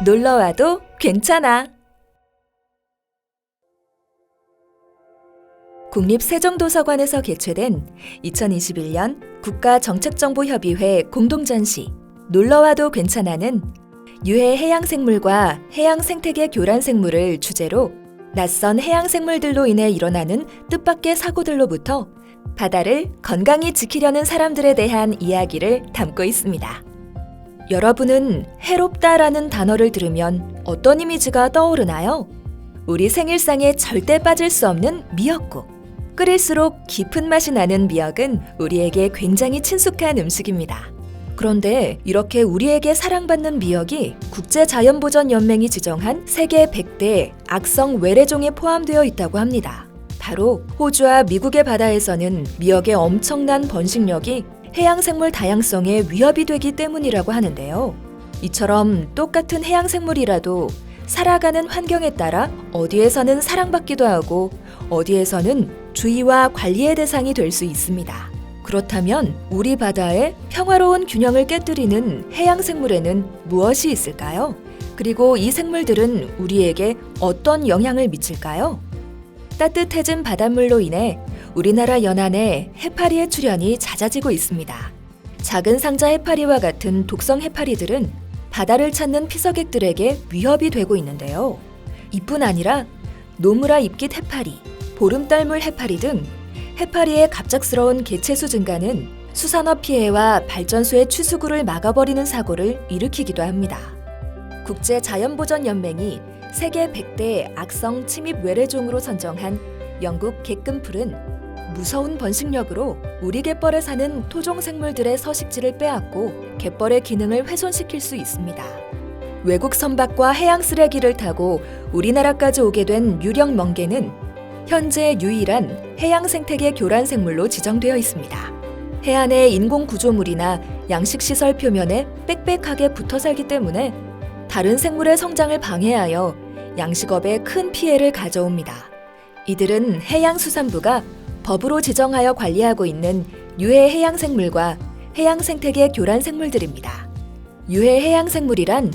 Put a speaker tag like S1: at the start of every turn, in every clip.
S1: 놀러와도 괜찮아. 국립세종도서관에서 개최된 2021년 국가정책정보협의회 공동전시 놀러와도 괜찮아는 유해 해양생물과 해양생태계 교란생물을 주제로 낯선 해양생물들로 인해 일어나는 뜻밖의 사고들로부터 바다를 건강히 지키려는 사람들에 대한 이야기를 담고 있습니다. 여러분은 해롭다라는 단어를 들으면 어떤 이미지가 떠오르나요? 우리 생일상에 절대 빠질 수 없는 미역국. 끓일수록 깊은 맛이 나는 미역은 우리에게 굉장히 친숙한 음식입니다. 그런데 이렇게 우리에게 사랑받는 미역이 국제자연보전연맹이 지정한 세계 100대 악성 외래종에 포함되어 있다고 합니다. 바로 호주와 미국의 바다에서는 미역의 엄청난 번식력이 해양생물 다양성에 위협이 되기 때문이라고 하는데요. 이처럼 똑같은 해양생물이라도 살아가는 환경에 따라 어디에서는 사랑받기도 하고 어디에서는 주의와 관리의 대상이 될 수 있습니다. 그렇다면 우리 바다의 평화로운 균형을 깨뜨리는 해양생물에는 무엇이 있을까요? 그리고 이 생물들은 우리에게 어떤 영향을 미칠까요? 따뜻해진 바닷물로 인해 우리나라 연안에 해파리의 출현이 잦아지고 있습니다. 작은 상자 해파리와 같은 독성 해파리들은 바다를 찾는 피서객들에게 위협이 되고 있는데요. 이뿐 아니라 노무라 입깃 해파리, 보름달물 해파리 등 해파리의 갑작스러운 개체수 증가는 수산업 피해와 발전소의 취수구를 막아버리는 사고를 일으키기도 합니다. 국제자연보전연맹이 세계 100대 악성 침입 외래종으로 선정한 영국 갯금풀은 무서운 번식력으로 우리 갯벌에 사는 토종 생물들의 서식지를 빼앗고 갯벌의 기능을 훼손시킬 수 있습니다. 외국 선박과 해양 쓰레기를 타고 우리나라까지 오게 된 유령 멍게는 현재 유일한 해양 생태계 교란 생물로 지정되어 있습니다. 해안의 인공 구조물이나 양식시설 표면에 빽빽하게 붙어 살기 때문에 다른 생물의 성장을 방해하여 양식업에 큰 피해를 가져옵니다. 이들은 해양수산부가 법으로 지정하여 관리하고 있는 유해 해양생물과 해양생태계 교란생물들입니다. 유해 해양생물이란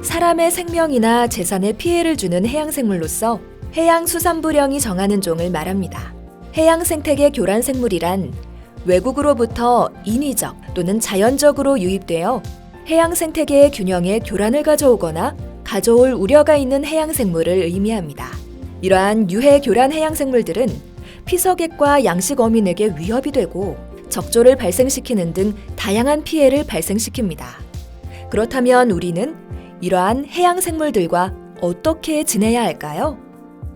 S1: 사람의 생명이나 재산에 피해를 주는 해양생물로서 해양수산부령이 정하는 종을 말합니다. 해양생태계 교란생물이란 외국으로부터 인위적 또는 자연적으로 유입되어 해양생태계의 균형에 교란을 가져오거나 가져올 우려가 있는 해양생물을 의미합니다. 이러한 유해 교란 해양생물들은 피서객과 양식어민에게 위협이 되고 적조를 발생시키는 등 다양한 피해를 발생시킵니다. 그렇다면 우리는 이러한 해양생물들과 어떻게 지내야 할까요?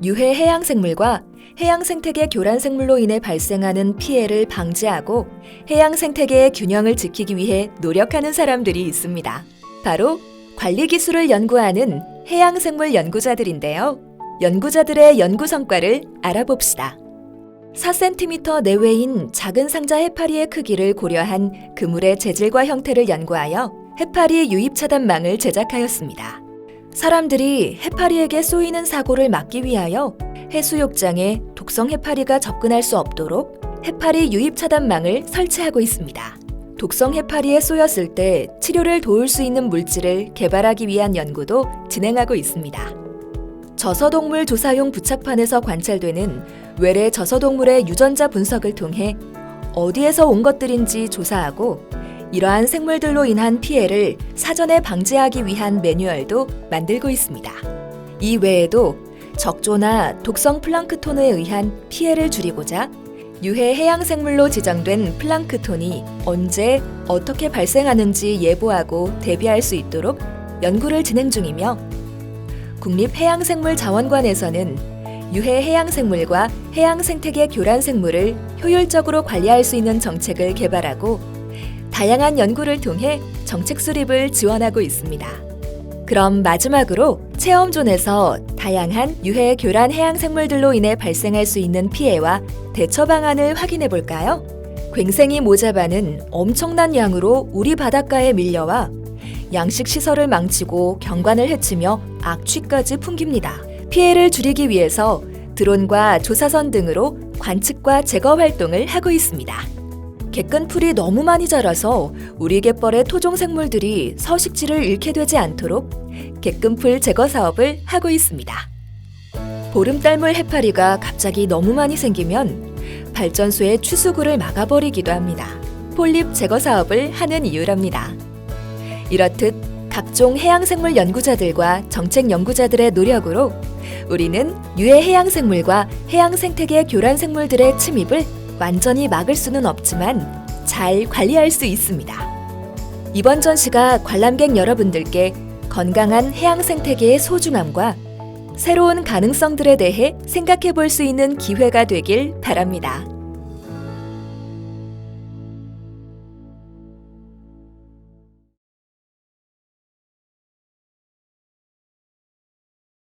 S1: 유해 해양생물과 해양생태계 교란생물로 인해 발생하는 피해를 방지하고 해양생태계의 균형을 지키기 위해 노력하는 사람들이 있습니다. 바로 관리기술을 연구하는 해양생물 연구자들인데요. 연구자들의 연구 성과를 알아봅시다. 4cm 내외인 작은 상자 해파리의 크기를 고려한 그물의 재질과 형태를 연구하여 해파리 유입 차단망을 제작하였습니다. 사람들이 해파리에게 쏘이는 사고를 막기 위하여 해수욕장에 독성 해파리가 접근할 수 없도록 해파리 유입 차단망을 설치하고 있습니다. 독성 해파리에 쏘였을 때 치료를 도울 수 있는 물질을 개발하기 위한 연구도 진행하고 있습니다. 저서동물 조사용 부착판에서 관찰되는 외래 저서동물의 유전자 분석을 통해 어디에서 온 것들인지 조사하고 이러한 생물들로 인한 피해를 사전에 방지하기 위한 매뉴얼도 만들고 있습니다. 이 외에도 적조나 독성 플랑크톤에 의한 피해를 줄이고자 유해 해양생물로 지정된 플랑크톤이 언제 어떻게 발생하는지 예보하고 대비할 수 있도록 연구를 진행 중이며 국립해양생물자원관에서는 유해 해양생물과 해양생태계 교란생물을 효율적으로 관리할 수 있는 정책을 개발하고 다양한 연구를 통해 정책 수립을 지원하고 있습니다. 그럼 마지막으로 체험존에서 다양한 유해 교란 해양생물들로 인해 발생할 수 있는 피해와 대처 방안을 확인해 볼까요? 괭생이 모자반은 엄청난 양으로 우리 바닷가에 밀려와 양식시설을 망치고 경관을 해치며 악취까지 풍깁니다. 피해를 줄이기 위해서 드론과 조사선 등으로 관측과 제거 활동을 하고 있습니다. 갯근풀이 너무 많이 자라서 우리 갯벌의 토종 생물들이 서식지를 잃게 되지 않도록 갯근풀 제거 사업을 하고 있습니다. 보름달물 해파리가 갑자기 너무 많이 생기면 발전소의 추수구를 막아버리기도 합니다. 폴립 제거 사업을 하는 이유랍니다. 이렇듯 각종 해양생물 연구자들과 정책 연구자들의 노력으로 우리는 유해 해양생물과 해양생태계 교란 생물들의 침입을 완전히 막을 수는 없지만 잘 관리할 수 있습니다. 이번 전시가 관람객 여러분들께 건강한 해양생태계의 소중함과 새로운 가능성들에 대해 생각해 볼 수 있는 기회가 되길 바랍니다.